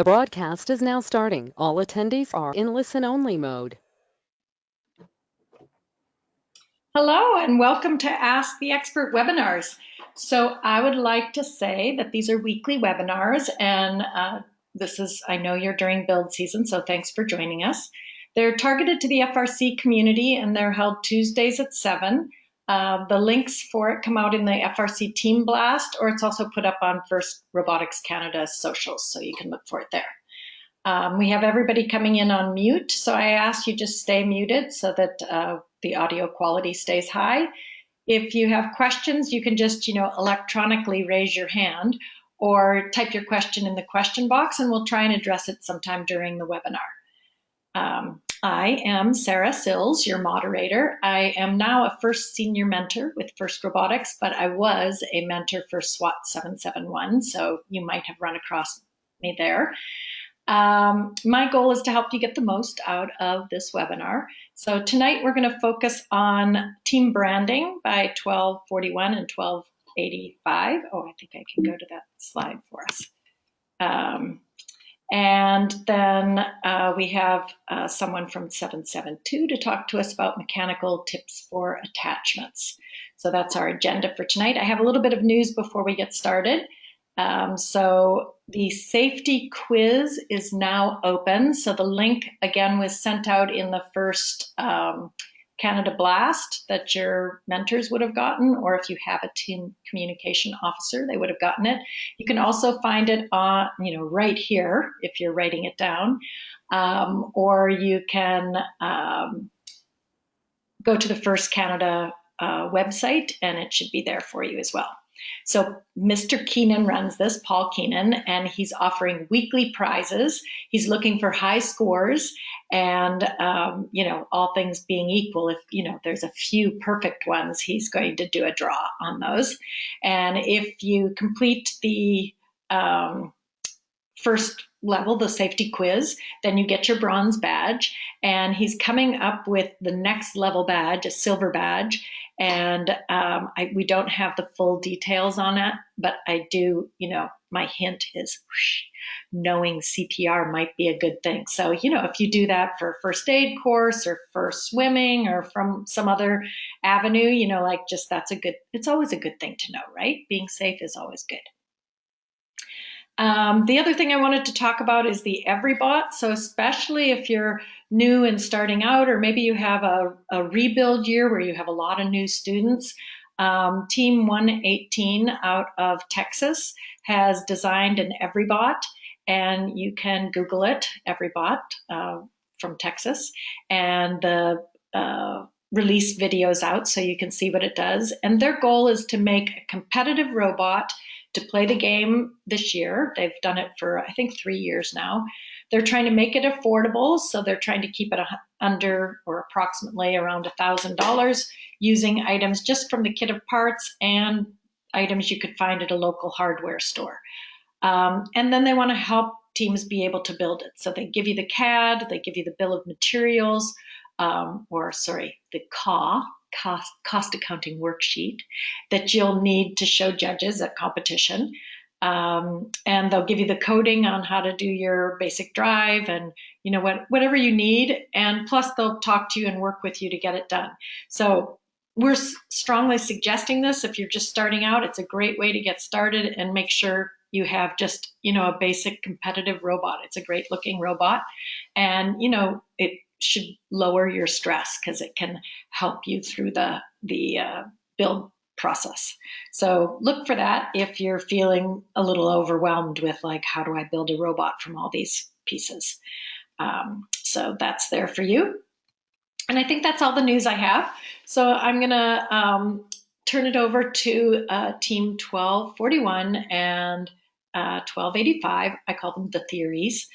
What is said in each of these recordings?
The broadcast is now starting. All attendees are in listen-only mode. Hello and welcome to Ask the Expert webinars. So I would like to say that these are weekly webinars and I know you're during build season, so thanks for joining us. They're targeted to the FRC community and they're held Tuesdays at 7. The links for it come out in the FRC Team Blast, or it's also put up on First Robotics Canada socials, so you can look for it there. We have everybody coming in on mute, so I ask you just stay muted so that the audio quality stays high. If you have questions, you can just, electronically raise your hand or type your question in the question box and we'll try and address it sometime during the webinar. I am Sarah Sills, your moderator. I am now a first senior mentor with First Robotics, but I was a mentor for SWAT 771, so you might have run across me there. My goal is to help you get the most out of this webinar. So tonight we're going to focus on team branding by 1241 and 1285. Oh, I think I can go to that slide for us. And then we have someone from 772 to talk to us about mechanical tips for attachments. So that's our agenda for tonight. I have a little bit of news before we get started. So the safety quiz is now open. So the link again was sent out in the first Canada Blast that your mentors would have gotten, or if you have a team communication officer, they would have gotten it. You can also find it on, right here if you're writing it down, or you can go to the First Canada website and it should be there for you as well. So Mr. Keenan runs this, Paul Keenan, and he's offering weekly prizes. He's looking for high scores and, all things being equal, if, there's a few perfect ones, he's going to do a draw on those. And if you complete the first level, the safety quiz, then you get your bronze badge. And he's coming up with the next level badge, a silver badge. And we don't have the full details on it, but I do, my hint is knowing CPR might be a good thing. So, if you do that for a first aid course or for swimming or from some other avenue, it's always a good thing to know, right? Being safe is always good. The other thing I wanted to talk about is the EveryBot. So especially if you're new and starting out, or maybe you have a rebuild year where you have a lot of new students, Team 118 out of Texas has designed an EveryBot, and you can Google it, EveryBot from Texas, and the release videos out so you can see what it does. And their goal is to make a competitive robot to play the game this year. They've done it for, I think, 3 years now. They're trying to make it affordable, so they're trying to keep it under or approximately around $1,000 using items just from the kit of parts and items you could find at a local hardware store. And then they want to help teams be able to build it. So they give you the CAD, they give you the bill of materials, the CAW, cost accounting worksheet that you'll need to show judges at competition. And they'll give you the coding on how to do your basic drive and whatever you need. And plus they'll talk to you and work with you to get it done. So we're strongly suggesting this. If you're just starting out, it's a great way to get started and make sure you have just, a basic competitive robot. It's a great looking robot. And, it should lower your stress because it can help you through the build process. So look for that if you're feeling a little overwhelmed with how do I build a robot from all these pieces. So that's there for you. And I think that's all the news I have. So I'm going to turn it over to Team 1241 and 1285. I call them the theories.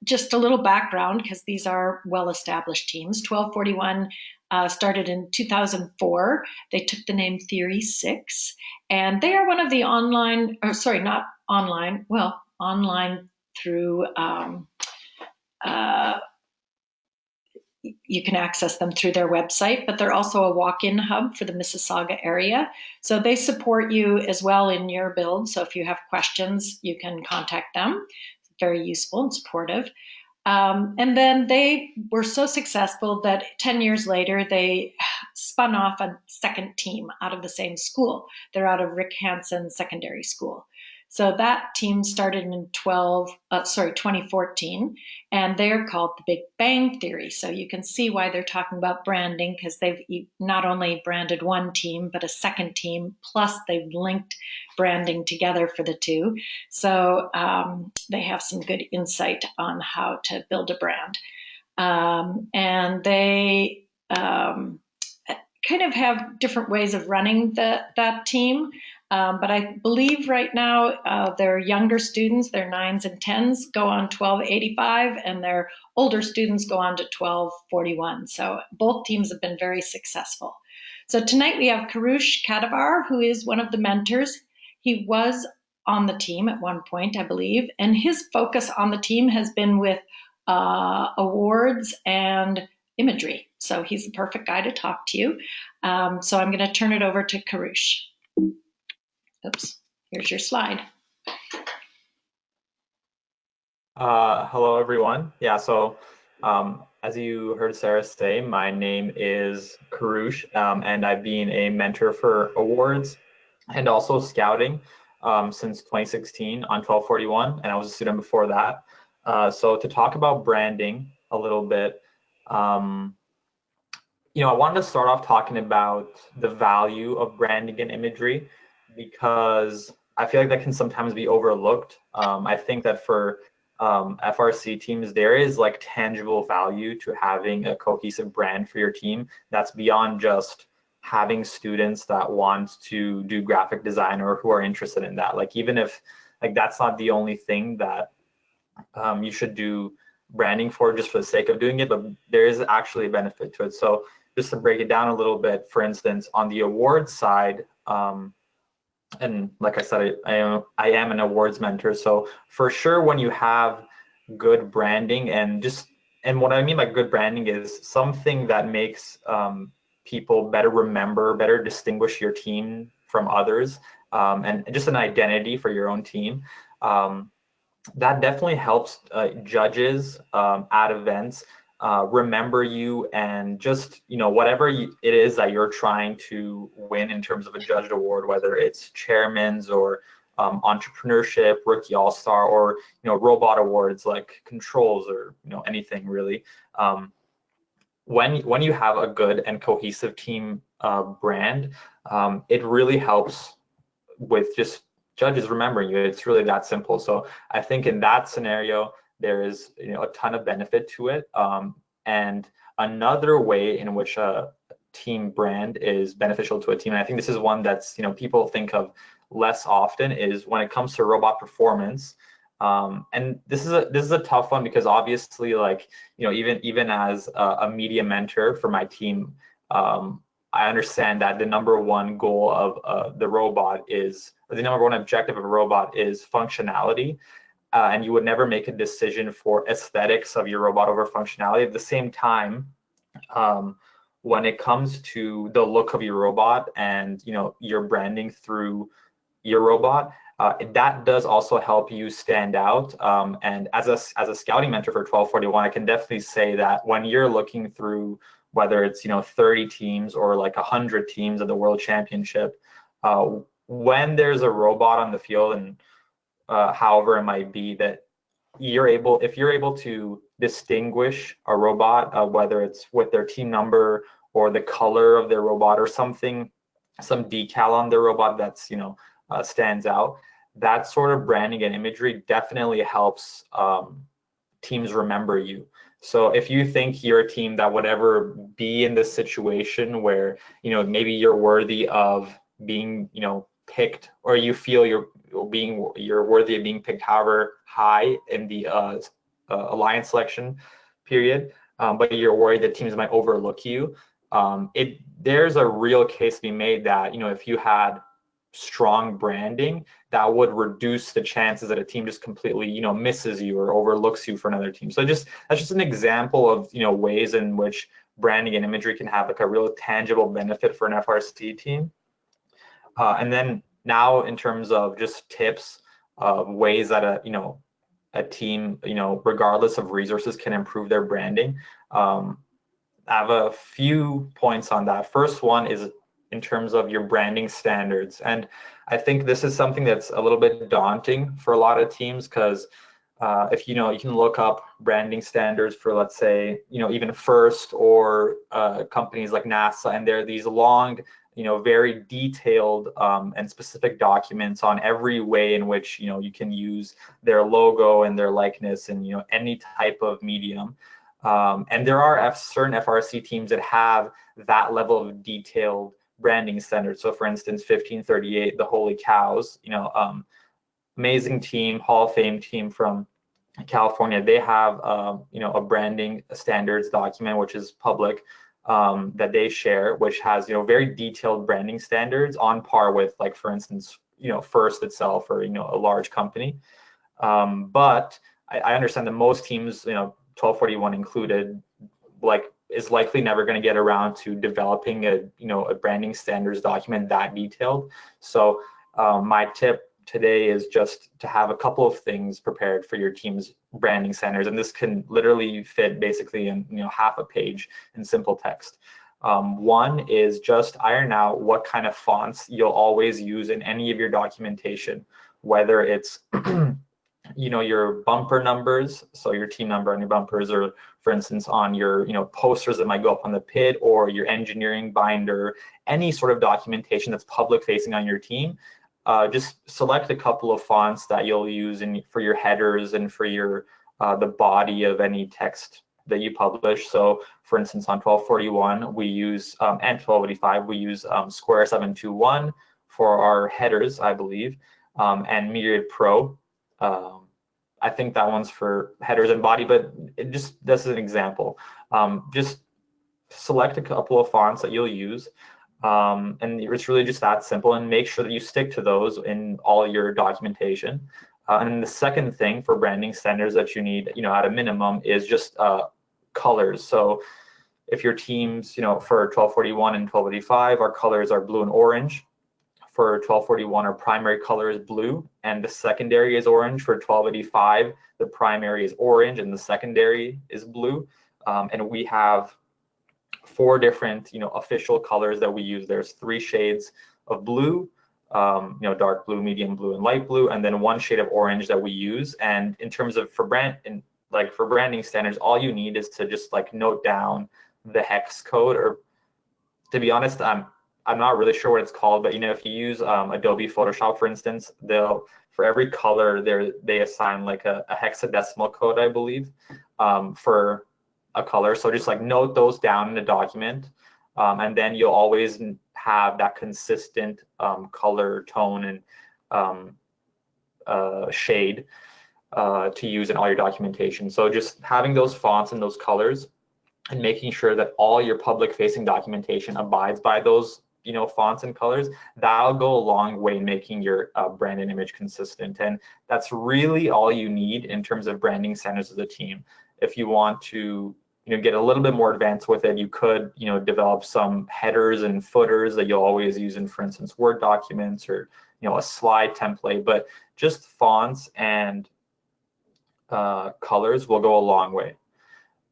Just a little background, because these are well-established teams. 1241 started in 2004. They took the name Theory 6, and they are one of the online through you can access them through their website, but they're also a walk-in hub for the Mississauga area. So they support you as well in your build. So if you have questions, you can contact them. Very useful and supportive. And then they were so successful that 10 years later, they spun off a second team out of the same school. They're out of Rick Hansen Secondary School. So that team started in 2014, and they're called the Big Bang Theory. So you can see why they're talking about branding, because they've not only branded one team, but a second team, plus they've linked branding together for the two. So they have some good insight on how to build a brand. And they kind of have different ways of running that team. But I believe right now their younger students, their 9s and 10s, go on 1285, and their older students go on to 1241. So both teams have been very successful. So tonight we have Karush Kadavar, who is one of the mentors. He was on the team at one point, I believe, and his focus on the team has been with awards and imagery. So he's the perfect guy to talk to you. So I'm going to turn it over to Karush. Oops, here's your slide. Hello, everyone. Yeah, so as you heard Sarah say, my name is Karush, and I've been a mentor for awards and also scouting since 2016 on 1241, and I was a student before that. So to talk about branding a little bit, I wanted to start off talking about the value of branding and imagery because I feel like that can sometimes be overlooked. I think that for FRC teams, there is like tangible value to having a cohesive brand for your team that's beyond just having students that want to do graphic design or who are interested in that. Like even if like that's not the only thing that you should do branding for just for the sake of doing it, but there is actually a benefit to it. So just to break it down a little bit, for instance, on the awards side, and like I said, I am an awards mentor. So for sure, when you have good branding and what I mean by good branding is something that makes people better remember, better distinguish your team from others, and just an identity for your own team. That definitely helps judges at events remember you and just whatever it is that you're trying to win in terms of a judged award, whether it's chairman's or entrepreneurship, rookie all-star, or robot awards like controls or anything really. When you have a good and cohesive team brand, it really helps with just judges remembering you. It's really that simple. So I think in that scenario, there is a ton of benefit to it. And another way in which a team brand is beneficial to a team, and I think this is one that's people think of less often, is when it comes to robot performance. And this is a tough one because obviously, like even as a media mentor for my team, I understand that the number one goal of the robot is, or the number one objective of a robot is functionality. And you would never make a decision for aesthetics of your robot over functionality. At the same time, when it comes to the look of your robot and your branding through your robot, that does also help you stand out. And as a scouting mentor for 1241, I can definitely say that when you're looking through whether it's 30 teams or like 100 teams at the World Championship, when there's a robot on the field and however it might be, that if you're able to distinguish a robot, whether it's with their team number or the color of their robot or something, some decal on their robot that's stands out, that sort of branding and imagery definitely helps teams remember you. So if you think you're a team that would ever be in this situation where maybe you're worthy of being picked, or you feel you're worthy of being picked however high in the alliance selection period, but you're worried that teams might overlook you, there's a real case to be made that if you had strong branding that would reduce the chances that a team just completely, misses you or overlooks you for another team. So that's just an example of, ways in which branding and imagery can have like a real tangible benefit for an FRC team. And then now in terms of just tips, ways that a team, regardless of resources, can improve their branding. I have a few points on that. First one is in terms of your branding standards. And I think this is something that's a little bit daunting for a lot of teams, because if you can look up branding standards for, let's say, even FIRST or companies like NASA, and there are these long, very detailed and specific documents on every way in which you can use their logo and their likeness in any type of medium. And there are certain FRC teams that have that level of detailed branding standards. So for instance, 1538, the Holy Cows, amazing team, Hall of Fame team from California. They have a branding standards document, which is public, that they share, which has very detailed branding standards on par with, like, for instance, FIRST itself, or a large company. But I understand that most teams, 1241 included, is likely never going to get around to developing a branding standards document that detailed. So my tip today is just to have a couple of things prepared for your team's branding standards, and this can literally fit basically in half a page in simple text. One is just iron out what kind of fonts you'll always use in any of your documentation, whether it's your bumper numbers, so your team number on your bumpers, or for instance on your posters that might go up on the pit, or your engineering binder, any sort of documentation that's public facing on your team. Just select a couple of fonts that you'll use for your headers and for your the body of any text that you publish. So for instance, on 1241 we use and 1285 we use Square 721 for our headers, I believe, and Myriad Pro. I think that one's for headers and body, but this is an example. Just select a couple of fonts that you'll use, and it's really just that simple, and make sure that you stick to those in all your documentation. And the second thing for branding standards that you need, at a minimum, is just colors. So if your teams, for 1241 and 1285, our colors are blue and orange. For 1241, our primary color is blue and the secondary is orange. For 1285, the primary is orange and the secondary is blue. And we have 4 different, official colors that we use. There's 3 shades of blue, dark blue, medium blue, and light blue, and then 1 shade of orange that we use. And in terms of for branding standards, all you need is to just note down the hex code, or to be honest, I'm not really sure what it's called, but if you use Adobe Photoshop, for instance, for every color they assign like a hexadecimal code, I believe, for a color. So just note those down in a document, and then you'll always have that consistent color tone and shade to use in all your documentation. So just having those fonts and those colors, and making sure that all your public facing documentation abides by those fonts and colors, that'll go a long way in making your brand and image consistent. And that's really all you need in terms of branding standards as a team. If you want to get a little bit more advanced with it, you could develop some headers and footers that you'll always use in, for instance, Word documents, or a slide template. But just fonts and colors will go a long way.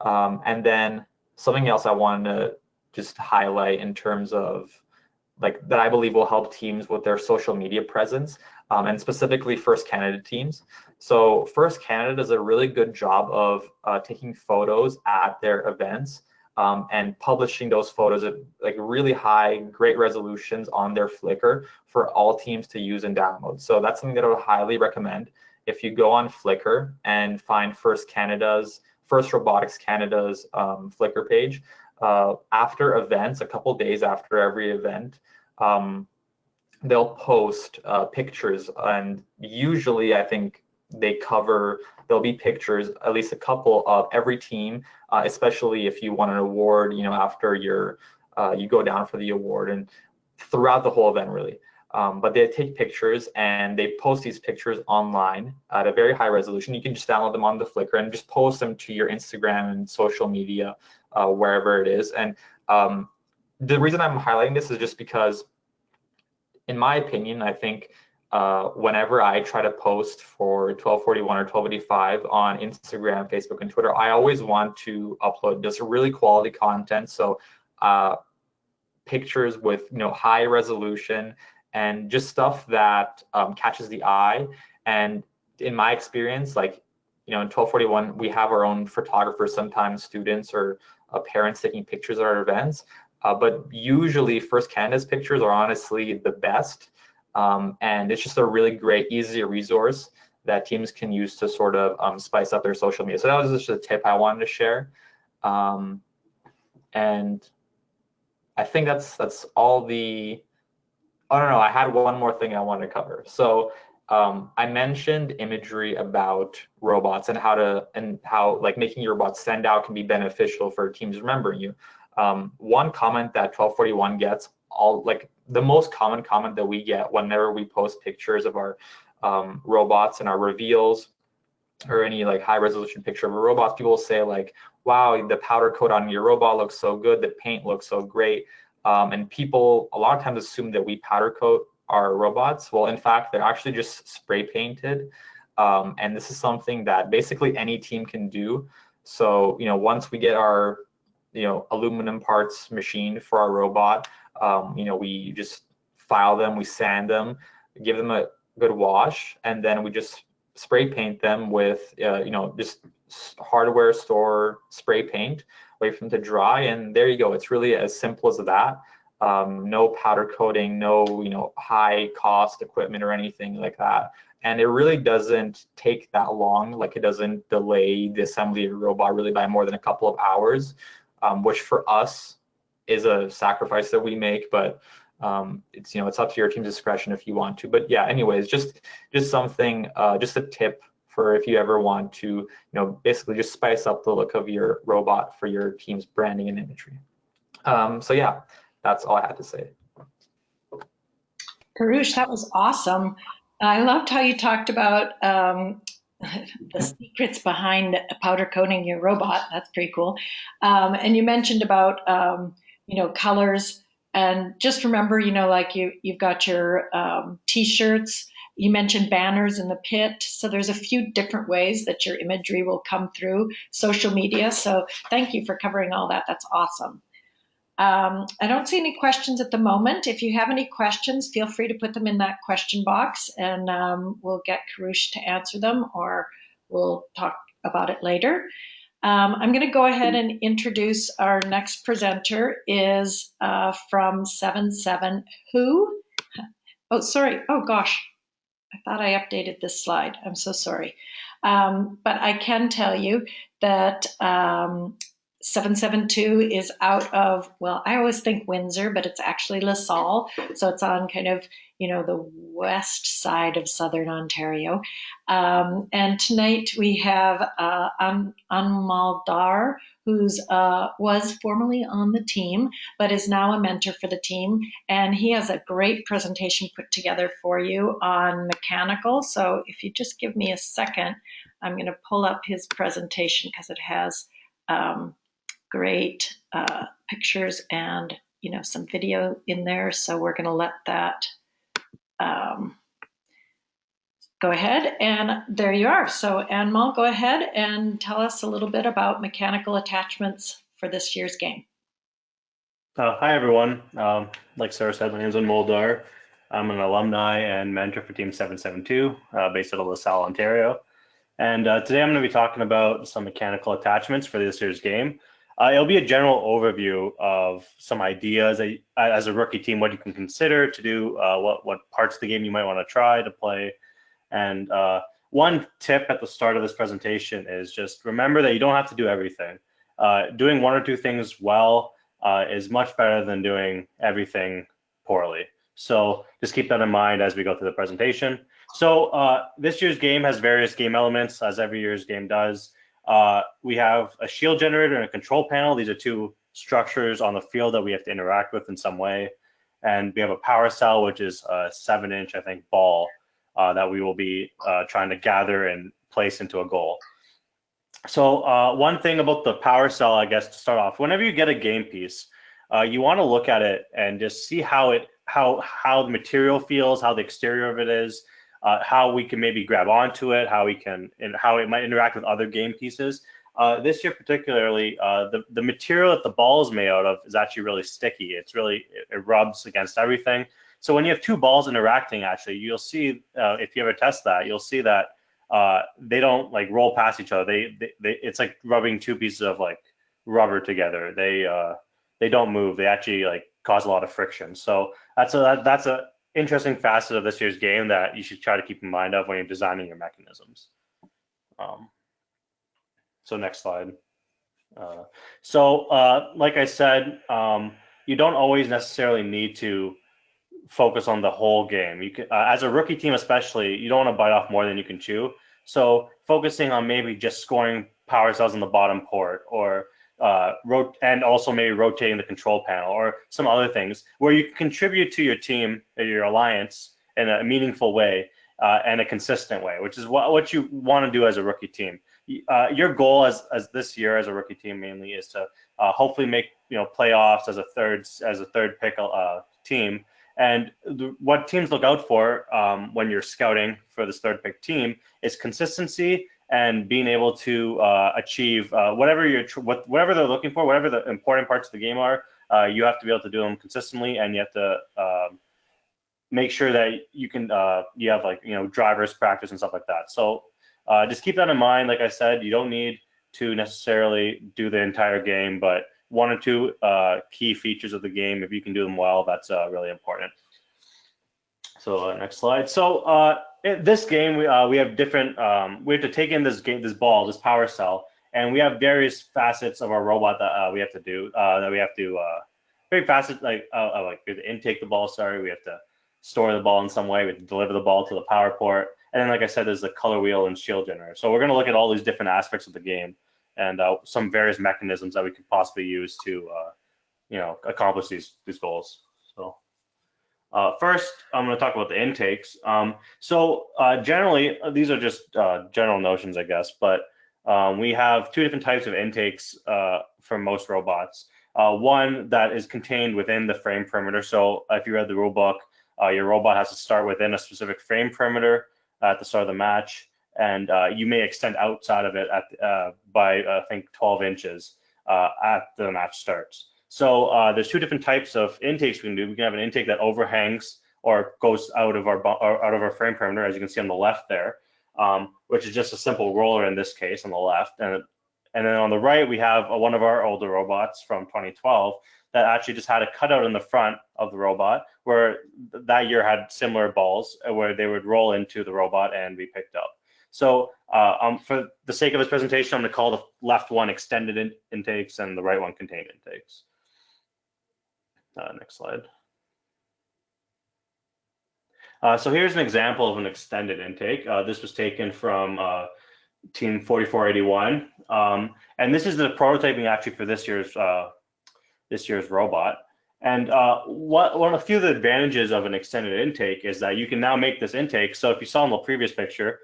And then something else I wanted to just highlight in terms of that I believe will help teams with their social media presence, and specifically First Canada teams. So First Canada does a really good job of taking photos at their events, and publishing those photos at really high, great resolutions on their Flickr for all teams to use and download. So that's something that I would highly recommend. If you go on Flickr and find First Robotics Canada's Flickr page, after events, a couple days after every event, they'll post pictures, and usually I think there'll be pictures, at least a couple, of every team, especially if you won an award, after you go down for the award, and throughout the whole event, really. But they take pictures and they post these pictures online at a very high resolution. You can just download them on the Flickr and just post them to your Instagram and social media, wherever it is. And the reason I'm highlighting this is just because, in my opinion, I think whenever I try to post for 1241 or 1285 on Instagram, Facebook, and Twitter, I always want to upload just really quality content. So pictures with high resolution and just stuff that catches the eye. And in my experience, like in 1241, we have our own photographers, sometimes students or parents taking pictures at our events. But usually First Canada's pictures are honestly the best. And it's just a really great, easy resource that teams can use to sort of spice up their social media. So that was just a tip I wanted to share. And I think that's all the, oh no, I had one more thing I wanted to cover. So I mentioned imagery about robots and how like making your robots stand out can be beneficial for teams remembering you. One comment that 1241 gets, the most common comment that we get whenever we post pictures of our robots and our reveals, or any like high resolution picture of a robot, people will say like, wow, the powder coat on your robot looks so good, the paint looks so great. And people a lot of times assume that we powder coat our robots. Well, in fact, they're actually just spray painted. And this is something that basically any team can do. So, once we get our, aluminum parts machined for our robot, we just file them, we sand them, give them a good wash, and then we just spray paint them with, just hardware store spray paint, wait for them to dry, and there you go. It's really as simple as that. No powder coating, no, high cost equipment or anything like that. And it really doesn't take that long. Like, it doesn't delay the assembly of your robot really by more than a couple of hours, which for us is a sacrifice that we make, but it's up to your team's discretion if you want to. But yeah, anyways, just something, just a tip for if you ever want to, basically just spice up the look of your robot for your team's branding and imagery. So yeah, that's all I had to say. Karush, that was awesome. I loved how you talked about the secrets behind powder coating your robot. That's pretty cool. And you mentioned about colors. And just remember, like you've got your T-shirts. You mentioned banners in the pit. So there's a few different ways that your imagery will come through social media. So thank you for covering all that. That's awesome. I don't see any questions at the moment. If you have any questions, feel free to put them in that question box, and we'll get Karush to answer them, or we'll talk about it later. I'm going to go ahead and introduce our next presenter is from 77 Who? Oh, sorry. Oh, gosh. I thought I updated this slide. I'm so sorry. But I can tell you that 772 is out of, well, I always think Windsor, but it's actually LaSalle. So it's on kind of, the west side of Southern Ontario. And tonight we have Anmal Dar, who's was formerly on the team, but is now a mentor for the team. And he has a great presentation put together for you on mechanical. So if you just give me a second, I'm going to pull up his presentation because it has great pictures and some video in there. So we're going to let that go ahead, and there you are. So Anmal, go ahead and tell us a little bit about mechanical attachments for this year's game. Hi everyone. Like Sarah said, my name is Anmol Dar. I'm an alumni and mentor for Team 772, based out of LaSalle, Ontario. And today I'm going to be talking about some mechanical attachments for this year's game. It'll be a general overview of some ideas that, as a rookie team, what you can consider to do, what parts of the game you might want to try to play. And one tip at the start of this presentation is just remember that you don't have to do everything. Doing one or two things well is much better than doing everything poorly. So just keep that in mind as we go through the presentation. So this year's game has various game elements, as every year's game does. We have a shield generator and a control panel. These are two structures on the field that we have to interact with in some way. And we have a power cell, which is a 7-inch, I think, ball that we will be trying to gather and place into a goal. So one thing about the power cell, I guess, to start off, whenever you get a game piece, you want to look at it and just see how the material feels, how the exterior of it is, how we can maybe grab onto it, how it might interact with other game pieces. This year particularly, the material that the ball is made out of is actually really sticky. It rubs against everything. So when you have two balls interacting, actually, you'll see if you ever test that, you'll see that they don't like roll past each other. It's like rubbing two pieces of like rubber together. They don't move. They actually like cause a lot of friction. So that's a interesting facet of this year's game that you should try to keep in mind of when you're designing your mechanisms. So next slide. Like I said, you don't always necessarily need to focus on the whole game. You can, as a rookie team especially, you don't want to bite off more than you can chew. So focusing on maybe just scoring power cells in the bottom port, or and also maybe rotating the control panel, or some other things where you can contribute to your team or your alliance in a meaningful way and a consistent way, which is what you want to do as a rookie team. Your goal as this year as a rookie team mainly is to hopefully make playoffs as a third pick team. And what teams look out for when you're scouting for this third pick team is consistency and being able to achieve whatever they're looking for, whatever the important parts of the game are. You have to be able to do them consistently, and you have to make sure that you have drivers practice and stuff like that. So just keep that in mind. Like I said, you don't need to necessarily do the entire game, but one or two key features of the game, if you can do them well, that's really important. So next slide. So in this game, we have different. We have to take in this ball, this power cell, and we have various facets of our robot that we have to do. Very facets like we have to intake the ball. Sorry, we have to store the ball in some way. We have to deliver the ball to the power port, and then, like I said, there's the color wheel and shield generator. So we're going to look at all these different aspects of the game and some various mechanisms that we could possibly use to accomplish these goals. So first, I'm going to talk about the intakes. Generally, these are just general notions, I guess, but we have two different types of intakes for most robots. One that is contained within the frame perimeter. So if you read the rule book, your robot has to start within a specific frame perimeter at the start of the match, and you may extend outside of it by I think 12 inches at the match starts. So there's two different types of intakes we can do. We can have an intake that overhangs or goes out of our frame perimeter, as you can see on the left there, which is just a simple roller in this case on the left, and then on the right we have one of our older robots from 2012 that actually just had a cutout in the front of the robot, where that year had similar balls where they would roll into the robot and be picked up. So for the sake of this presentation, I'm going to call the left one extended intakes and the right one contained intakes. Next slide. So here's an example of an extended intake. This was taken from Team 4481, and this is the prototyping actually for this year's robot. And a few of the advantages of an extended intake is that you can now make this intake. So if you saw in the previous picture,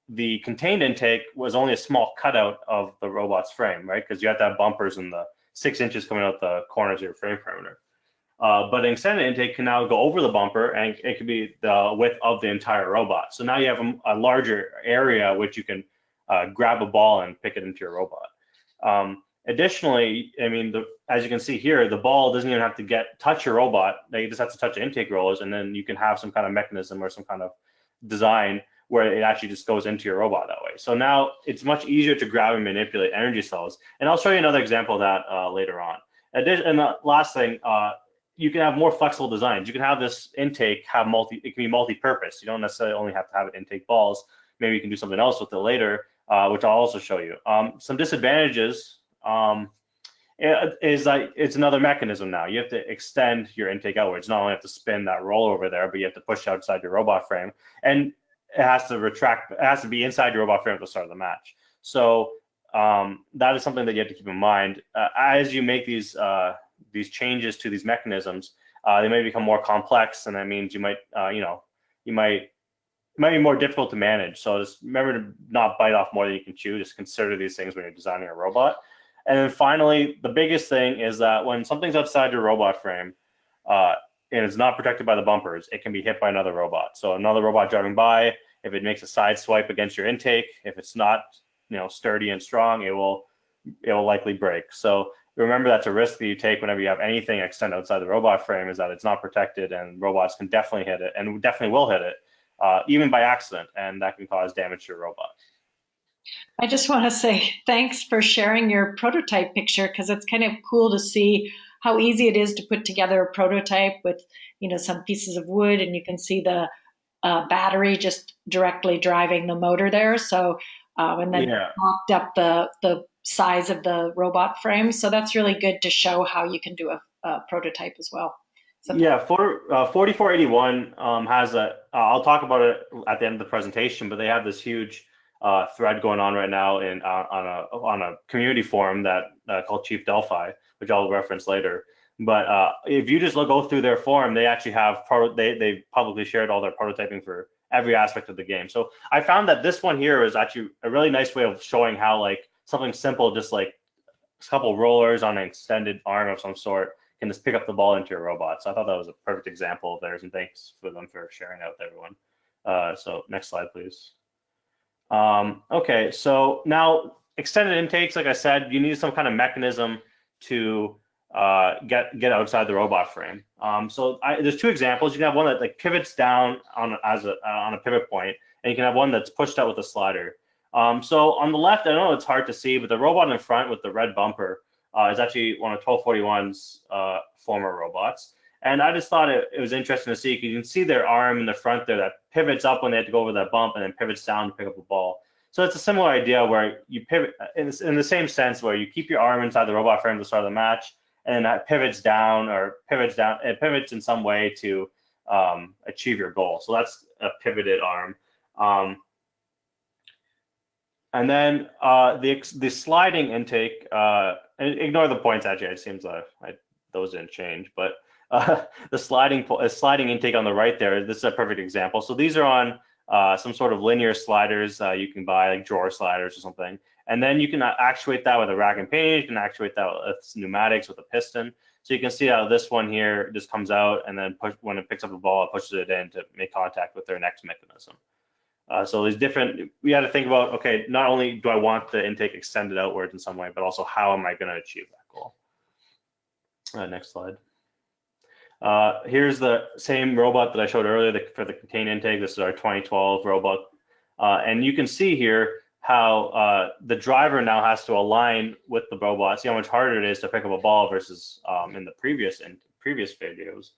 the contained intake was only a small cutout of the robot's frame, right? Because you have to have bumpers in the 6 inches coming out the corners of your frame perimeter. But an extended intake can now go over the bumper, and it could be the width of the entire robot. So now you have a larger area which you can grab a ball and pick it into your robot. Additionally, I mean, as you can see here, the ball doesn't even have to touch your robot. You just have to touch the intake rollers, and then you can have some kind of mechanism or some kind of design where it actually just goes into your robot that way. So now it's much easier to grab and manipulate energy cells. And I'll show you another example of that later on. And the last thing, you can have more flexible designs. You can have this intake it can be multi-purpose. You don't necessarily only have to have it intake balls. Maybe you can do something else with it later, which I'll also show you. Some disadvantages is that it's another mechanism now. You have to extend your intake outwards. Not only have to spin that roll over there, but you have to push outside your robot frame. And it has to retract. It has to be inside your robot frame at the start of the match. So that is something that you have to keep in mind as you make these changes to these mechanisms. They may become more complex, and that means you might, it might be more difficult to manage. So just remember to not bite off more than you can chew. Just consider these things when you're designing a robot. And then finally, the biggest thing is that when something's outside your robot frame uh, and it's not protected by the bumpers, it can be hit by another robot. So another robot driving by, if it makes a side swipe against your intake, if it's not sturdy and strong, it will likely break. So remember, that's a risk that you take whenever you have anything extend outside the robot frame, is that it's not protected, and robots can definitely hit it, and definitely will hit it, even by accident, and that can cause damage to your robot. I just want to say thanks for sharing your prototype picture, because it's kind of cool to see how easy it is to put together a prototype with, some pieces of wood, and you can see the battery just directly driving the motor there. So, and then mocked up the size of the robot frame. So that's really good to show how you can do a prototype as well. So yeah, 4481 has a. I'll talk about it at the end of the presentation, but they have this huge thread going on right now on a community forum that called Chief Delphi, which I'll reference later. But if you just go through their forum, they actually have they publicly shared all their prototyping for every aspect of the game. So I found that this one here is actually a really nice way of showing how like something simple, just like a couple rollers on an extended arm of some sort, can just pick up the ball into your robot. So I thought that was a perfect example of theirs, and thanks for them for sharing that with everyone. So next slide, please. Okay, so now extended intakes, like I said, you need some kind of mechanism to get outside the robot frame. So there's two examples. You can have one that like pivots down on a pivot point, and you can have one that's pushed out with a slider. So on the left, I know it's hard to see, but the robot in front with the red bumper is actually one of 1241's former robots. And I just thought it was interesting to see, because you can see their arm in the front there that pivots up when they have to go over that bump, and then pivots down to pick up the ball. So it's a similar idea where you pivot in the same sense, where you keep your arm inside the robot frame to start the match, and that pivots down, it pivots in some way to achieve your goal. So that's a pivoted arm. And then the sliding intake, ignore the points actually, it seems like those didn't change, but the sliding intake on the right there, this is a perfect example. So these are on some sort of linear sliders you can buy, like drawer sliders or something. And then you can actuate that with a rack and pinion. You can actuate that with pneumatics with a piston. So you can see how this one here just comes out, and then when it picks up the ball, it pushes it in to make contact with their next mechanism. So there's different, we had to think about, okay, not only do I want the intake extended outwards in some way, but also how am I going to achieve that goal? Next slide. Here's the same robot that I showed earlier for the contain intake. This is our 2012 robot. And you can see here how the driver now has to align with the robot. See how much harder it is to pick up a ball versus in the previous videos.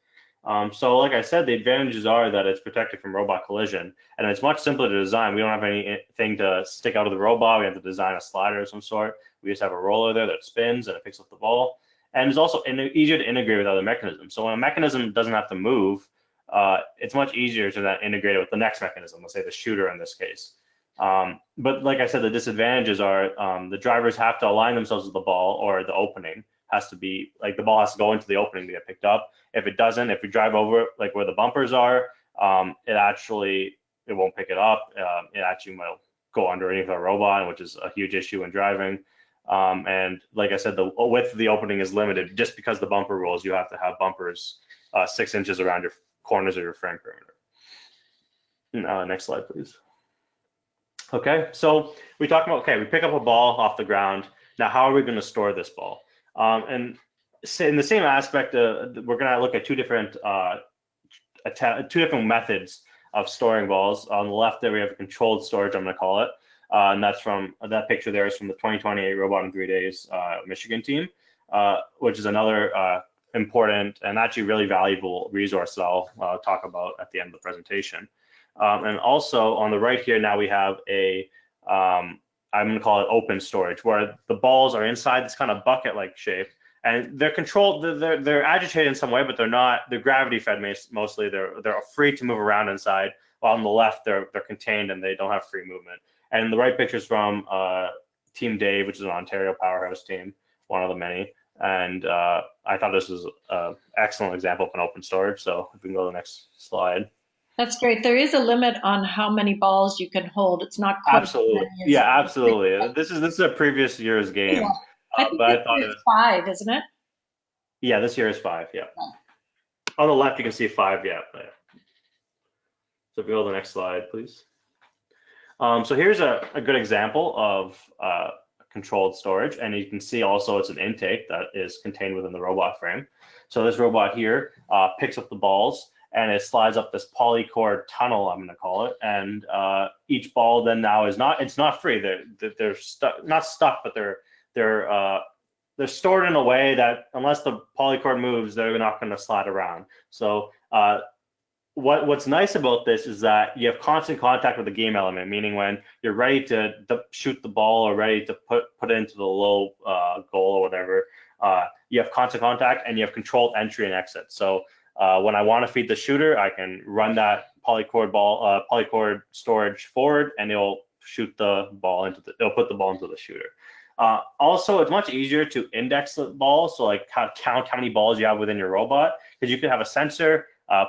So like I said, the advantages are that it's protected from robot collision, and it's much simpler to design. We don't have anything to stick out of the robot. We have to design a slider of some sort. We just have a roller there that spins and it picks up the ball. And it's also easier to integrate with other mechanisms. So when a mechanism doesn't have to move, it's much easier to then integrate it with the next mechanism, let's say the shooter in this case. But like I said, the disadvantages are the drivers have to align themselves with the ball, or the opening has to be, like the ball has to go into the opening to get picked up. If it doesn't, if you drive over it, like where the bumpers are, it won't pick it up. It actually might go underneath a robot, which is a huge issue when driving. And like I said, the width of the opening is limited just because the bumper rules. You have to have bumpers 6 inches around your corners of your frame perimeter. Next slide, please. Okay, so we talked about, we pick up a ball off the ground. Now, how are we going to store this ball? And in the same aspect, we're going to look at two different methods of storing balls. On the left there, we have controlled storage, I'm going to call it. And that's from that picture there is from the 2028 Robot in 3 Days Michigan team, which is another important and actually really valuable resource that I'll talk about at the end of the presentation. And also on the right here, now we have I'm going to call it open storage, where the balls are inside this kind of bucket-like shape, and they're controlled. They're agitated in some way, but they're gravity fed mostly. They're free to move around inside. While on the left, they're contained and they don't have free movement. And the right picture is from Team Dave, which is an Ontario powerhouse team, one of the many. And I thought this was an excellent example of an open storage. So if we can go to the next slide. That's great. There is a limit on how many balls you can hold. It's not quite as Absolutely. many as Yeah, absolutely. This is a previous year's yeah. game, I think but this I thought it is was, 5, isn't it? yeah, this year is 5. Yeah. On the left, you can see 5. Yeah. So if we go to the next slide, please. So here's a good example of controlled storage, and you can see also it's an intake that is contained within the robot frame. So this robot here picks up the balls and it slides up this polycord tunnel, I'm going to call it, and each ball then now is not, it's not free. They're stuck, not stuck, but they're stored in a way that unless the polycord moves, they're not going to slide around. So what's nice about this is that you have constant contact with the game element, meaning when you're ready to shoot the ball or ready to put it into the low goal or whatever, you have constant contact and you have controlled entry and exit. So when I want to feed the shooter, I can run that polycord storage forward, and it'll shoot the ball it'll put the ball into the shooter. Also, it's much easier to index the ball, so like count how many balls you have within your robot, because you can have a sensor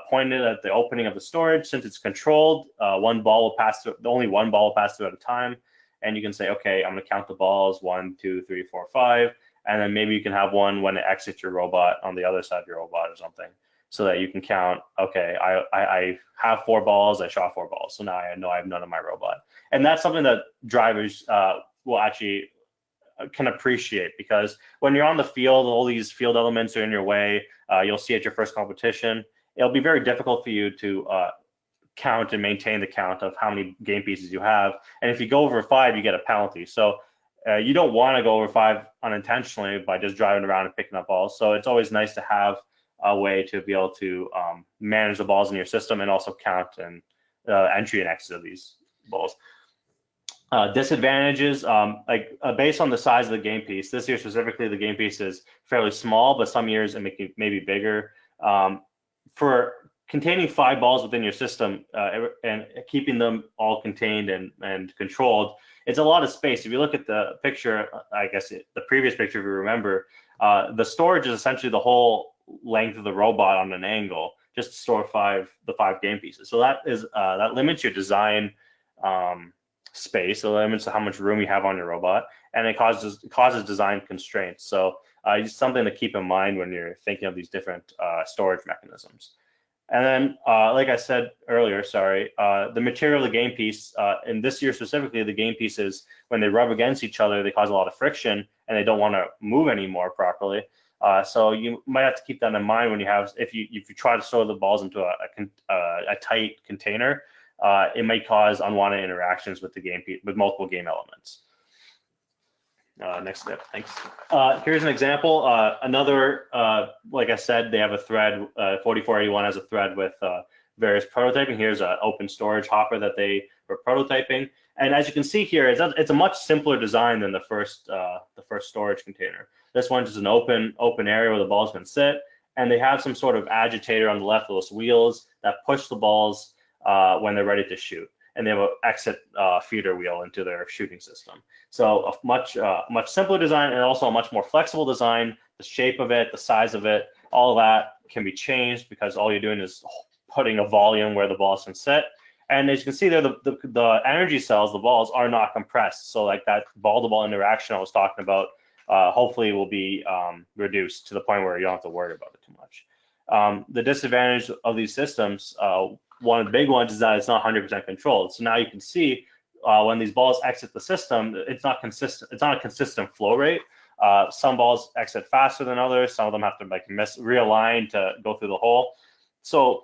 pointed at the opening of the storage. Since it's controlled, only one ball will pass through at a time, and you can say, okay, I'm going to count the balls 1, 2, 3, 4, 5, and then maybe you can have one when it exits your robot on the other side of your robot or something, so that you can count, okay, I have 4 balls, I shot 4 balls, so now I know I have none in my robot. And that's something that drivers will actually can appreciate, because when you're on the field, all these field elements are in your way. You'll see at your first competition, it'll be very difficult for you to count and maintain the count of how many game pieces you have. And if you go over 5, you get a penalty. So you don't want to go over 5 unintentionally by just driving around and picking up balls. So it's always nice to have a way to be able to manage the balls in your system and also count and entry and exit of these balls. Disadvantages, based on the size of the game piece. This year specifically, the game piece is fairly small, but some years it may be bigger. For containing 5 balls within your system and keeping them all contained and controlled, it's a lot of space. If you look at the picture, the previous picture, if you remember, the storage is essentially the whole length of the robot on an angle, just to store the 5 game pieces. So that limits your design space. So it limits how much room you have on your robot, and it causes design constraints. So it's something to keep in mind when you're thinking of these different storage mechanisms. And then, like I said earlier, the material of the game piece, in this year specifically, the game pieces, when they rub against each other, they cause a lot of friction and they don't want to move anymore properly. So you might have to keep that in mind when if you try to store the balls into a tight container. It might cause unwanted interactions with with multiple game elements. Next step, thanks. Here's an example. Like I said, they have a thread, 4481 has a thread with various prototyping. Here's an open storage hopper that they were prototyping. And as you can see here, it's a much simpler design than the first storage container. This one's just an open area where the balls can sit. And they have some sort of agitator on the left of those wheels that push the balls when they're ready to shoot. And they have an exit feeder wheel into their shooting system. So a much simpler design, and also a much more flexible design. The shape of it, the size of it, all of that can be changed, because all you're doing is putting a volume where the balls can sit. And as you can see there, the energy cells, the balls, are not compressed. So like that ball-to-ball interaction I was talking about, hopefully will be reduced to the point where you don't have to worry about it too much. The disadvantage of these systems, one of the big ones, is that it's not 100% controlled. So now you can see when these balls exit the system, it's not consistent. It's not a consistent flow rate. Some balls exit faster than others. Some of them have to realign to go through the hole. So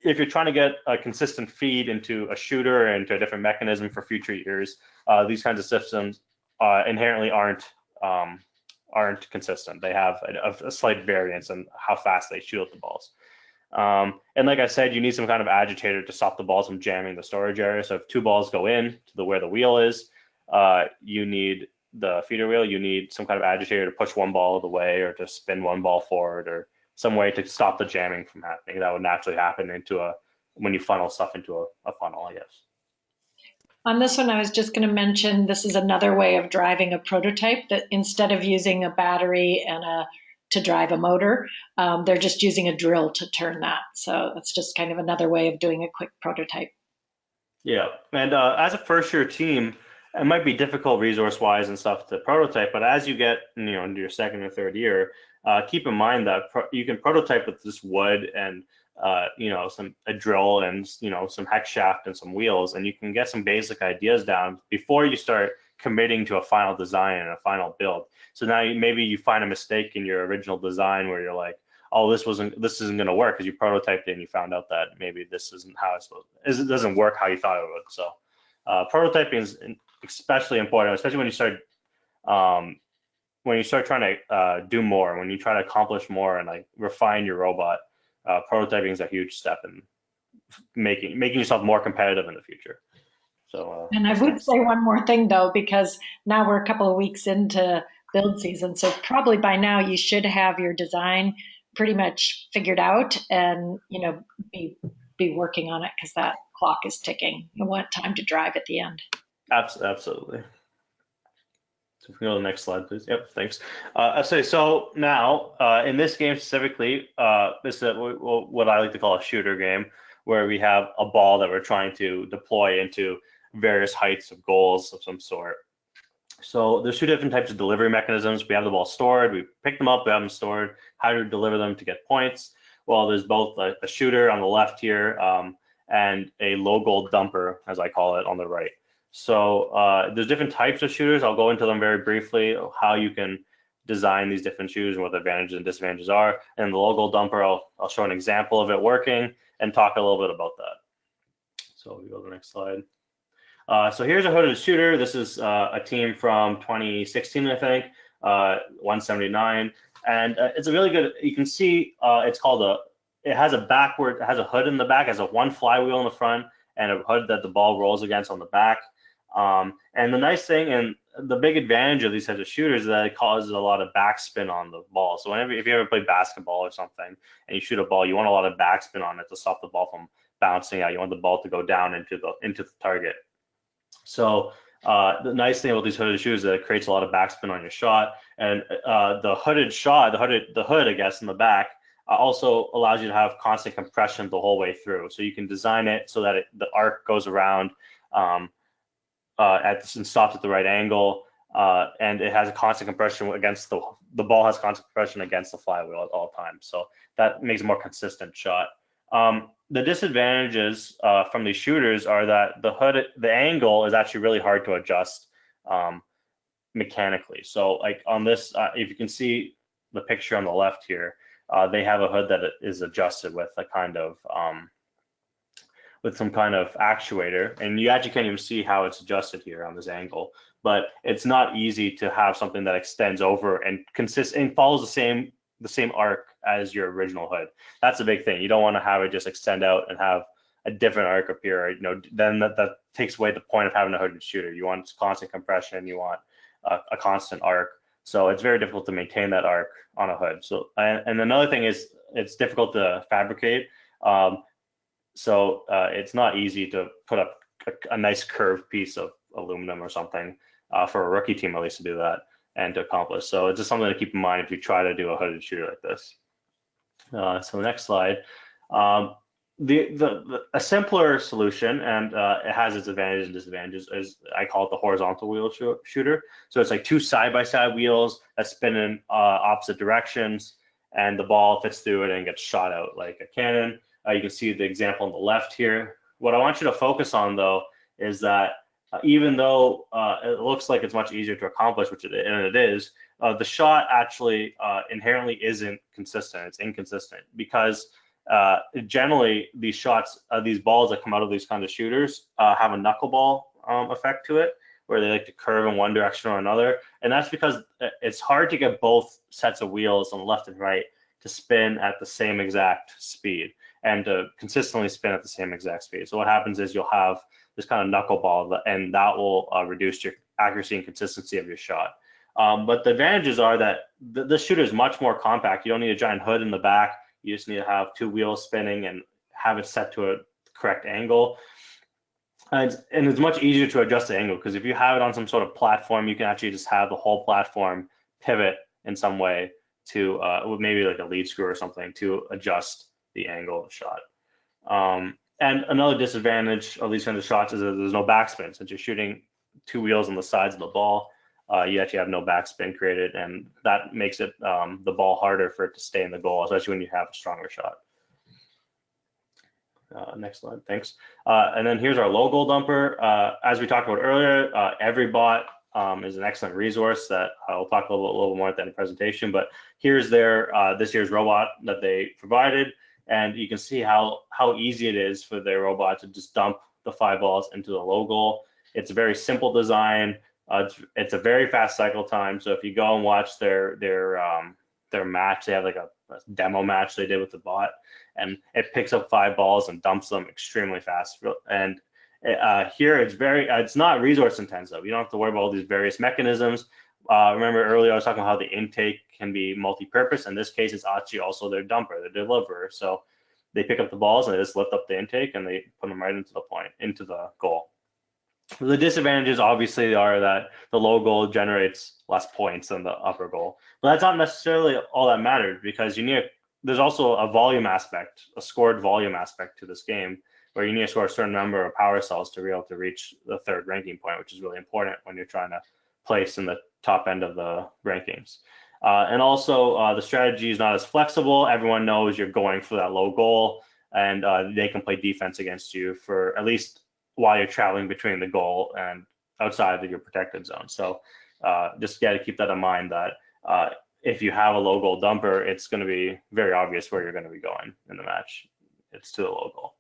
if you're trying to get a consistent feed into a shooter and into a different mechanism for future years, these kinds of systems inherently aren't consistent. They have a slight variance in how fast they shoot at the balls. And like I said, you need some kind of agitator to stop the balls from jamming the storage area. So if 2 balls go in to where the wheel is, you need the feeder wheel. You need some kind of agitator to push 1 ball of the way, or to spin 1 ball forward, or some way to stop the jamming from happening. That would naturally happen when you funnel stuff into a funnel, I guess. On this one, I was just going to mention this is another way of driving a prototype, that instead of using a battery and a to drive a motor. They're just using a drill to turn that. So that's just kind of another way of doing a quick prototype. Yeah, and as a first-year team, it might be difficult resource-wise and stuff to prototype, but as you get, into your second or third year, keep in mind that you can prototype with just wood and a drill and some hex shaft and some wheels, and you can get some basic ideas down before you start committing to a final design and a final build. So now maybe you find a mistake in your original design where you're like, oh, this isn't going to work, because you prototyped it and you found out that maybe this isn't how it's supposed to, it doesn't work how you thought it would. So prototyping is especially important, especially when you start trying to do more, when you try to accomplish more and like refine your robot. Prototyping is a huge step in making yourself more competitive in the future. So And I would say one more thing though, because now we're a couple of weeks into build season, so probably by now you should have your design pretty much figured out, and be working on it, because that clock is ticking. You want time to drive at the end. absolutely. So if we go to the next slide, please. Yep, thanks. So now in this game specifically, this is what I like to call a shooter game, where we have a ball that we're trying to deploy into various heights of goals of some sort. So there's two different types of delivery mechanisms. We have the ball stored, we pick them up, we have them stored. How do we deliver them to get points? Well, there's both a shooter on the left here and a low goal dumper, as I call it, on the right. So there's different types of shooters. I'll go into them very briefly, how you can design these different shooters and what the advantages and disadvantages are. And the low goal dumper, I'll show an example of it working and talk a little bit about that. So we go to the next slide. So here's a hooded shooter. This is a team from 2016, I think, 179. And it's a really good, you can see it's called it has a hood in the back, has a one flywheel in the front, and a hood that the ball rolls against on the back. And the nice thing and the big advantage of these types of shooters is that it causes a lot of backspin on the ball. So if you ever play basketball or something and you shoot a ball, you want a lot of backspin on it to stop the ball from bouncing out. You want the ball to go down into the target. So the nice thing about these hooded shoes is that it creates a lot of backspin on your shot, and the hooded shot, the hood, I guess, in the back also allows you to have constant compression the whole way through. So you can design it so that the arc goes around and stops at the right angle, and it has a constant compression against the ball has constant compression against the flywheel at all times. So that makes a more consistent shot. The disadvantages from these shooters are that the angle is actually really hard to adjust mechanically. So like on this, if you can see the picture on the left here, they have a hood that is adjusted with a kind of with some kind of actuator, and you actually can't even see how it's adjusted here on this angle. But it's not easy to have something that extends over and follows the same arc as your original hood. That's a big thing. You don't want to have it just extend out and have a different arc appear. Then that takes away the point of having a hooded shooter. You want constant compression. You want a constant arc. So it's very difficult to maintain that arc on a hood. So and another thing is it's difficult to fabricate. So it's not easy to put up a nice curved piece of aluminum or something for a rookie team, at least, to do that and to accomplish. So it's just something to keep in mind if you try to do a hooded shooter like this. So next slide. A simpler solution, and it has its advantages and disadvantages, is I call it the horizontal wheel shooter. So it's like two side-by-side wheels that spin in opposite directions, and the ball fits through it and gets shot out like a cannon. You can see the example on the left here. What I want you to focus on, though, is that even though it looks like it's much easier to accomplish, and it is, the shot actually inherently isn't consistent. It's inconsistent because generally these shots, these balls that come out of these kinds of shooters have a knuckleball effect to it, where they like to curve in one direction or another. And that's because it's hard to get both sets of wheels on the left and right to spin at the same exact speed and to consistently spin at the same exact speed. So what happens is you'll have this kind of knuckleball, and that will reduce your accuracy and consistency of your shot. But the advantages are that the shooter is much more compact. You don't need a giant hood in the back. You just need to have two wheels spinning and have it set to a correct angle. And it's much easier to adjust the angle, because if you have it on some sort of platform, you can actually just have the whole platform pivot in some way to with maybe like a lead screw or something to adjust the angle of the shot. And another disadvantage of these kinds of shots is that there's no backspin. Since you're shooting two wheels on the sides of the ball, you actually have no backspin created, and that makes it the ball harder for it to stay in the goal, especially when you have a stronger shot. Next slide, thanks. And then here's our low goal dumper. As we talked about earlier, EveryBot is an excellent resource that I'll talk a little more at the end of the presentation, but here's their this year's robot that they provided, and you can see how easy it is for their robot to just dump the 5 balls into the low goal. It's a very simple design. It's a very fast cycle time. So if you go and watch their match, they have like a demo match they did with the bot, and it picks up 5 balls and dumps them extremely fast. And here it's not resource intensive. You don't have to worry about all these various mechanisms. Remember earlier I was talking about how the intake can be multi-purpose. In this case, it's actually also their dumper, their deliverer. So they pick up the balls and they just lift up the intake and they put them right into the goal. The disadvantages obviously are that the low goal generates less points than the upper goal, but that's not necessarily all that matters, because there's also a volume aspect, a scored volume aspect to this game, where you need to score a certain number of power cells to be able to reach the 3rd ranking point, which is really important when you're trying to place in the top end of the rankings. And also the strategy is not as flexible. Everyone knows you're going for that low goal, and they can play defense against you for at least while you're traveling between the goal and outside of your protected zone. So just got to keep that in mind, that if you have a low goal dumper, it's going to be very obvious where you're going to be going in the match. It's to the low goal.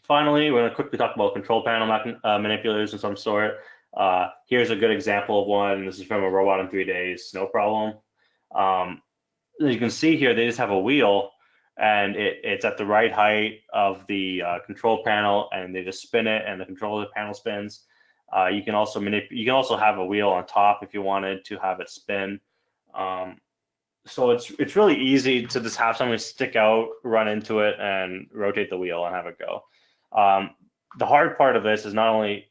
Finally, we're going to quickly talk about control panel manipulators of some sort. Here's a good example of one. This is from a Robot in 3 Days, no problem. As you can see here, they just have a wheel, and it's at the right height of the control panel, and they just spin it, and the controller panel spins. You can also have a wheel on top if you wanted to have it spin. So it's really easy to just have something stick out, run into it, and rotate the wheel and have it go. The hard part of this is not only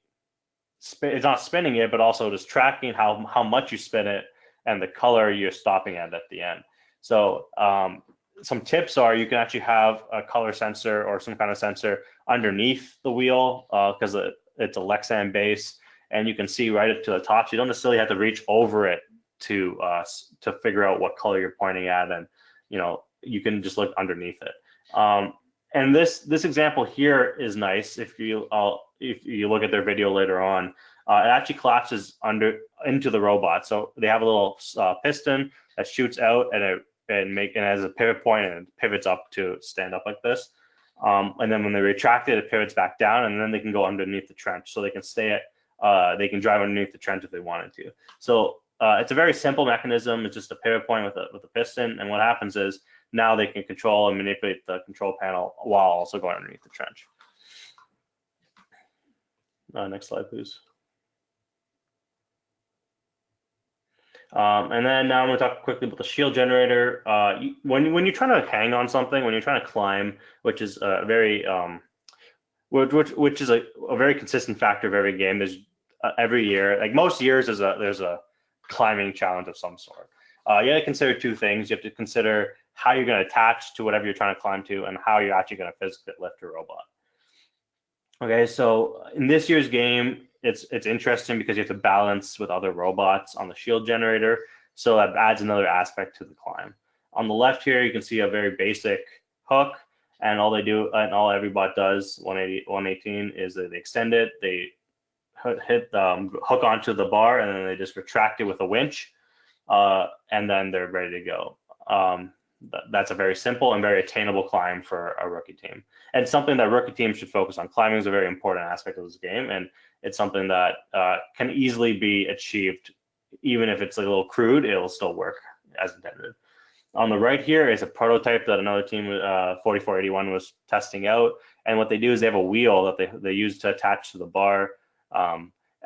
it's not spinning it, but also just tracking how much you spin it and the color you're stopping at the end. So some tips are you can actually have a color sensor or some kind of sensor underneath the wheel, because it's a Lexan base, and you can see right up to the top. So you don't necessarily have to reach over it to figure out what color you're pointing at, and you can just look underneath it. And this example here is nice. If you look at their video later on, it actually collapses into the robot. So they have a little piston that shoots out, and it has a pivot point, and it pivots up to stand up like this. And then when they retract it pivots back down, and then they can go underneath the trench. So they can they can drive underneath the trench if they wanted to. So it's a very simple mechanism. It's just a pivot point with a piston, and what happens is now they can control and manipulate the control panel while also going underneath the trench. Next slide, please. And then now I'm going to talk quickly about the shield generator. When you're trying to hang on something, when you're trying to climb, which is a very which is a very consistent factor of every game. There's every year, like most years, there's a climbing challenge of some sort. You got to consider 2 things. You have to consider how you're going to attach to whatever you're trying to climb to, and how you're actually going to physically lift your robot. Okay, so in this year's game, it's interesting because you have to balance with other robots on the shield generator, so that adds another aspect to the climb. On the left here, you can see a very basic hook, and all every bot does, 118, is that they extend it, they hook onto the bar, and then they just retract it with a winch, and then they're ready to go. That's a very simple and very attainable climb for a rookie team, and something that rookie teams should focus on. Climbing is a very important aspect of this game, and it's something that can easily be achieved. Even if it's a little crude, it'll still work as intended. On the right here is a prototype that another team, 4481, was testing out, and what they do is they have a wheel that they use to attach to the bar,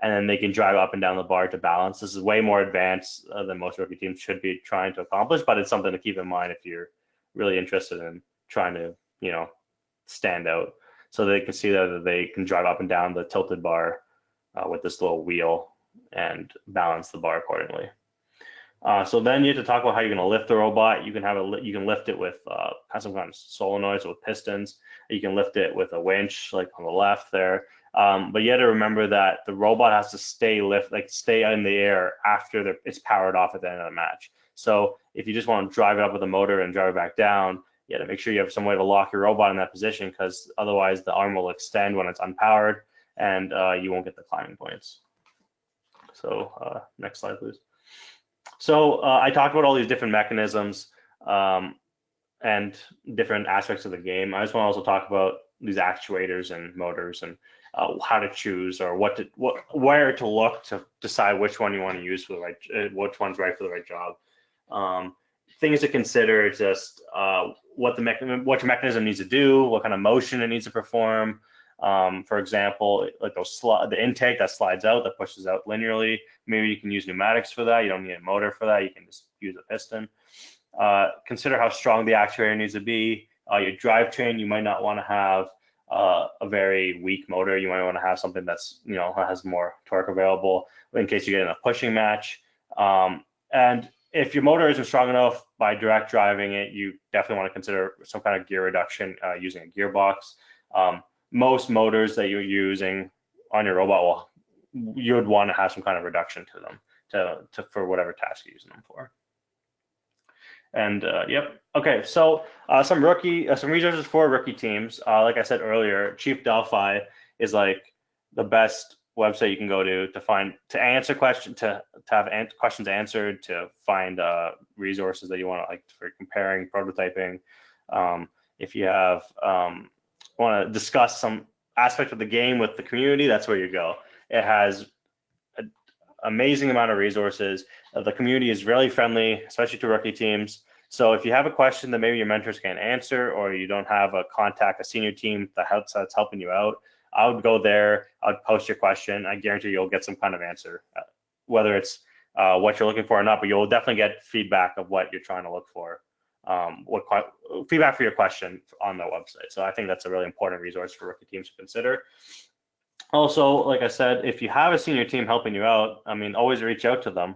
and then they can drive up and down the bar to balance. This is way more advanced than most rookie teams should be trying to accomplish, but it's something to keep in mind if you're really interested in trying to, stand out. So they can see that they can drive up and down the tilted bar with this little wheel and balance the bar accordingly. So then you have to talk about how you're going to lift the robot. You can you can lift it with some kind of solenoids with pistons. You can lift it with a winch, like on the left there. But you have to remember that the robot has to stay in the air after it's powered off at the end of the match. So if you just want to drive it up with a motor and drive it back down, you have to make sure you have some way to lock your robot in that position, because otherwise the arm will extend when it's unpowered, and you won't get the climbing points. So next slide, please. So I talked about all these different mechanisms and different aspects of the game. I just want to also talk about these actuators and motors, and how to choose, or where to look to decide which one you want to use for the right, which one's right for the right job. Things to consider: just what your mechanism needs to do, what kind of motion it needs to perform. For example, like the intake that slides out, that pushes out linearly. Maybe you can use pneumatics for that. You don't need a motor for that. You can just use a piston. Consider how strong the actuator needs to be. Your drivetrain, you might not want to have a very weak motor. You might want to have something that's, has more torque available in case you get in a pushing match. And if your motor isn't strong enough by direct driving it, you definitely want to consider some kind of gear reduction using a gearbox. Most motors that you're using on your robot, you would want to have some kind of reduction to them for whatever task you're using them for. And yep. Okay. So some resources for rookie teams. Like I said earlier, Chief Delphi is like the best website you can go to answer questions, to have questions answered, to find resources that you want to, like, for comparing, prototyping. If you have want to discuss some aspect of the game with the community, that's where you go. It has an amazing amount of resources. The community is really friendly, especially to rookie teams. So if you have a question that maybe your mentors can't answer, or you don't have a senior team that's helping you out, I would go there. I would post your question. I guarantee you'll get some kind of answer, whether it's what you're looking for or not, but you'll definitely get feedback of what you're trying to look for. Feedback for your question on the website. So I think that's a really important resource for rookie teams to consider. Also, like I said, if you have a senior team helping you out, I mean, always reach out to them.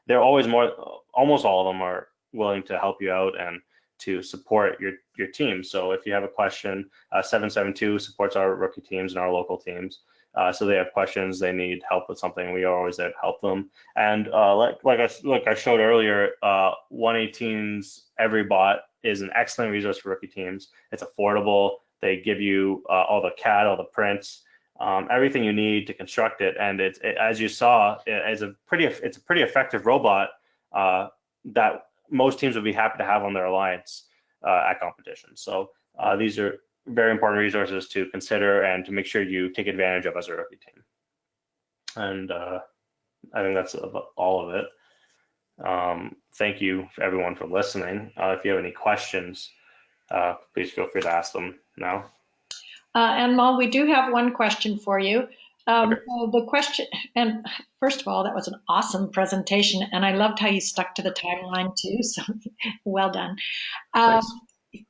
They're always almost all of them are willing to help you out and to support your team. So if you have a question, 772 supports our rookie teams and our local teams. So they have questions, they need help with something, we are always there to help them. And like I showed earlier, 118's Every Bot is an excellent resource for rookie teams. It's affordable. They give you all the CAD, all the prints, everything you need to construct it. And as you saw, it's a pretty effective robot that most teams would be happy to have on their alliance at competition. So these are very important resources to consider and to make sure you take advantage of as a rookie team. And I think that's about all of it. Thank you everyone for listening. If you have any questions, please feel free to ask them now. And Mal, we do have one question for you. Okay. The question, and first of all, that was an awesome presentation, and I loved how you stuck to the timeline too, so well done.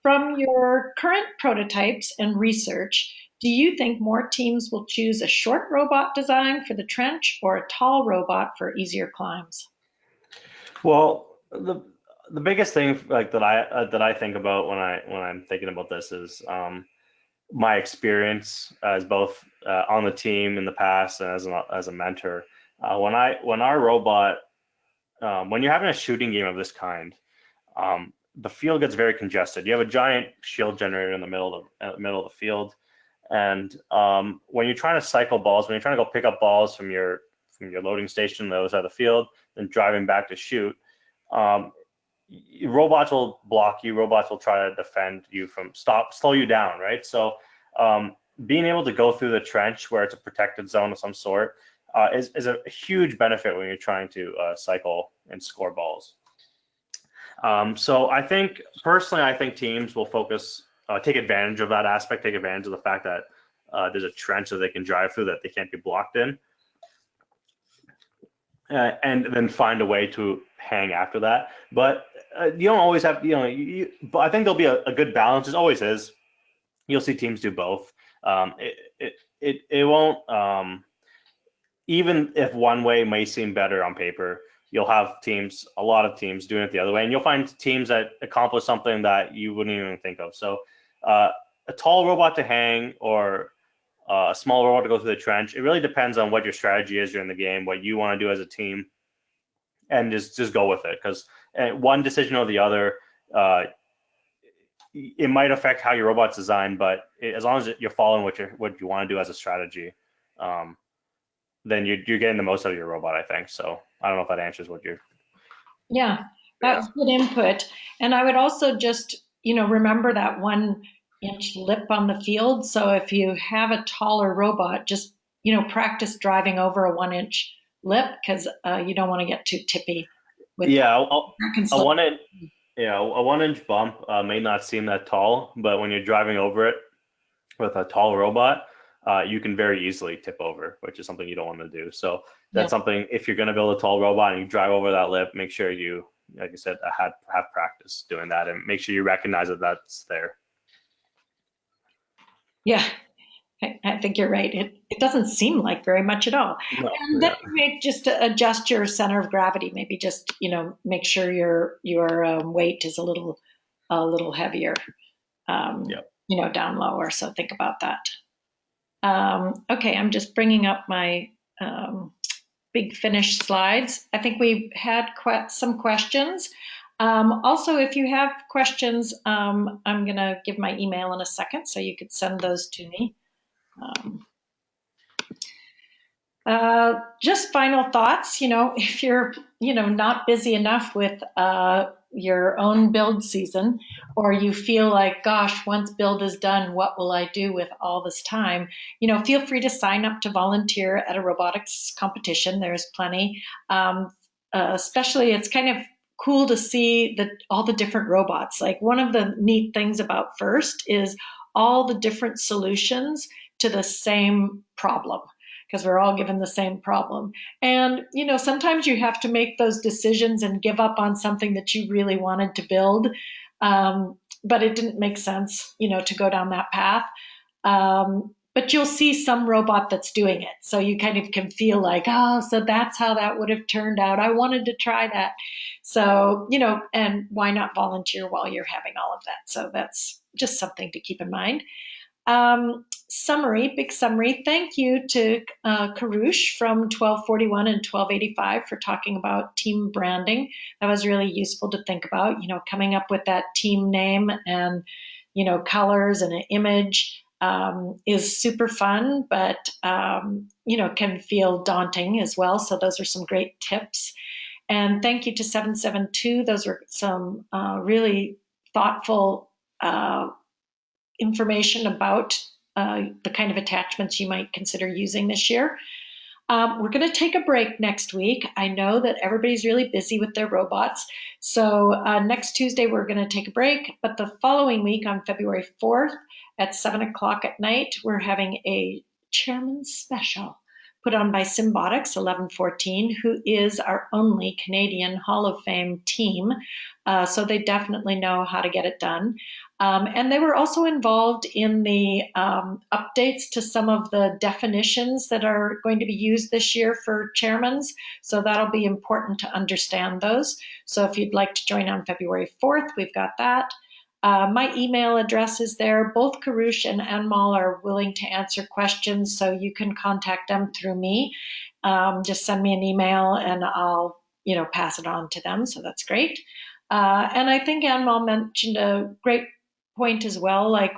From your current prototypes and research, do you think more teams will choose a short robot design for the trench or a tall robot for easier climbs? Well, the biggest thing that I think about when I'm thinking about this is my experience as both on the team in the past and as a mentor. When our robot, when you're having a shooting game of this kind, the field gets very congested. You have a giant shield generator in the middle of the field, and when you're trying to cycle balls, when you're trying to go pick up balls from your loading station on the other side of the field, then driving back to shoot, robots will block you. Robots will try to defend you slow you down, right? So being able to go through the trench where it's a protected zone of some sort is a huge benefit when you're trying to cycle and score balls. So I think teams will take advantage of that aspect, take advantage of the fact that there's a trench that they can drive through that they can't be blocked in, and then find a way to hang after that. But you don't always have, but I think there'll be a good balance. It always is. You'll see teams do both. It won't, even if one way may seem better on paper, you'll have teams, a lot of teams doing it the other way, and you'll find teams that accomplish something that you wouldn't even think of. So a tall robot to hang or a small robot to go through the trench, it really depends on what your strategy is during the game, what you want to do as a team, and just go with it. Because one decision or the other, it might affect how your robot's designed, but as long as you're following what you want to do as a strategy, then you're getting the most out of your robot, I think. So I don't know if that answers what you're. Yeah, that was good input. And I would also just, remember that 1-inch lip on the field. So if you have a taller robot, just, practice driving over a 1-inch lip, because you don't want to get too tippy with Yeah, that. a 1-inch bump may not seem that tall, but when you're driving over it with a tall robot, you can very easily tip over, which is something you don't want to do. So that's something, if you're going to build a tall robot and you drive over that lip, make sure you, like I said, have practice doing that, and make sure you recognize that that's there. Yeah, I think you're right. It doesn't seem like very much at all. No, And then you may just adjust your center of gravity. Maybe just, make sure your weight is a little heavier, down lower. So think about that. Okay, I'm just bringing up my big finish slides. I think we've had some questions. Also, if you have questions, I'm going to give my email in a second, so you could send those to me. Just final thoughts, if you're, not busy enough with your own build season, or you feel like, gosh, once build is done, what will I do with all this time? Feel free to sign up to volunteer at a robotics competition. There's plenty. Especially, it's kind of cool to see all the different robots. Like, one of the neat things about FIRST is all the different solutions to the same problem, because we're all given the same problem. And, sometimes you have to make those decisions and give up on something that you really wanted to build, but it didn't make sense, to go down that path. But you'll see some robot that's doing it. So you kind of can feel like, oh, so that's how that would have turned out. I wanted to try that. So, and why not volunteer while you're having all of that? So that's just something to keep in mind. Big summary. Thank you to Karush from 1241 and 1285 for talking about team branding. That was really useful to think about, coming up with that team name and, colors and an image is super fun, but, can feel daunting as well. So those are some great tips. And thank you to 772. Those are some really thoughtful information about the kind of attachments you might consider using this year. We're going to take a break next week. I know that everybody's really busy with their robots. So next Tuesday, we're going to take a break. But the following week, on February 4th at 7 o'clock at night, we're having a chairman's special put on by Symbotics 1114, who is our only Canadian Hall of Fame team. So they definitely know how to get it done. And they were also involved in the updates to some of the definitions that are going to be used this year for chairmans. So that'll be important to understand those. So if you'd like to join on February 4th, we've got that. My email address is there. Both Karush and Anmal are willing to answer questions, so you can contact them through me. Just send me an email and I'll, pass it on to them. So that's great. And I think Anmal mentioned a great point as well. Like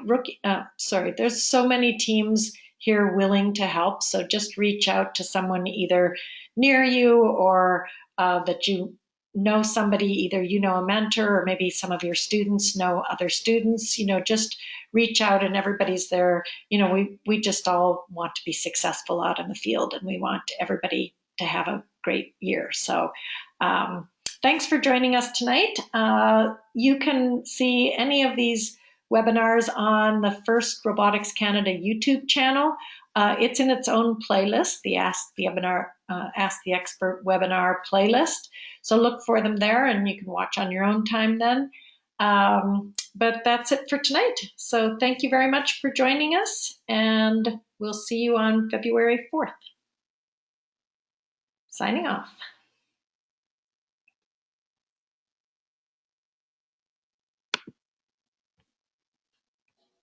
there's so many teams here willing to help. So just reach out to someone either near you or that you know somebody, either a mentor or maybe some of your students know other students, just reach out, and everybody's there. We just all want to be successful out in the field, and we want everybody to have a great year. So thanks for joining us tonight. You can see any of these webinars on the FIRST Robotics Canada YouTube channel. It's in its own playlist, the Ask the Expert webinar playlist. So look for them there, and you can watch on your own time then. But that's it for tonight. So thank you very much for joining us, and we'll see you on February 4th. Signing off.